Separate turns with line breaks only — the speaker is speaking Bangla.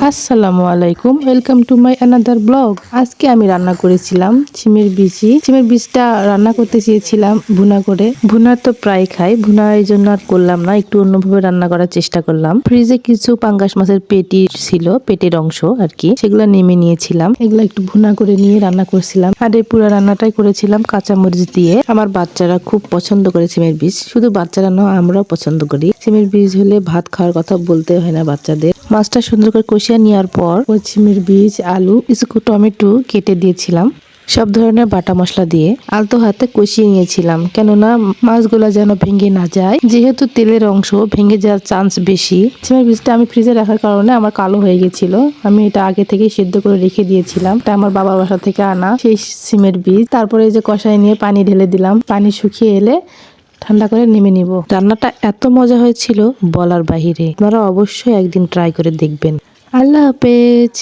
আসসালামু আলাইকুম, welcome to my another blog. আজকে আমি রান্না করেছিলাম সিমের বিচি। সিমের বীজটা রান্না করতে চেয়েছিলাম ভুনা করে। ভুনা তো প্রায় খাই, ভুনা এই জন্য আর করলাম না, একটু অন্যভাবে রান্না করার চেষ্টা করলাম। ফ্রিজে কিছু পাঙ্গাস মাছের পেটি ছিল, পেটের অংশ আর কি, সেগুলো নেমে নিয়েছিলাম। এগুলো একটু ভুনা করে নিয়ে রান্না করছিলাম। আর এই পুরো রান্নাটাই করেছিলাম কাঁচামরিচ দিয়ে। আমার বাচ্চারা খুব পছন্দ করে সিমের বীজ, শুধু বাচ্চারা নয় আমরাও পছন্দ করি। সিমের বীজ হলে ভাত খাওয়ার কথা বলতে হয় না বাচ্চাদের। মাছটা সুন্দর করে কষিয়ে নেওয়ার পর সিমের বীজ, আলু, কিছু টমেটো কেটে দিয়েছিলাম। সব ধরনের বাটা মশলা দিয়ে আলতো হাতে কষিয়ে নিয়েছিলাম, কেননা মাছগুলো যেন ভেঙে না যায়, যেহেতু তেলের অংশ ভেঙে যাওয়ার চান্স বেশি। সিমের বীজটা আমি ফ্রিজে রাখার কারণে আমার কালো হয়ে গেছিল। আমি এটা আগে থেকে সিদ্ধ করে রেখে দিয়েছিলাম, এটা আমার বাবার বাসা থেকে আনা সেই সিমের বীজ। তারপরে এই যে কষাই নিয়ে পানি ঢেলে দিলাম, পানি শুকিয়ে এলে ঠান্ডা করে নেমে নিব। রান্নাটা এত মজা হয়েছিল বলার বাহিরে। আপনারা অবশ্যই একদিন ট্রাই করে দেখবেন। আল্লাহ হাফেজ।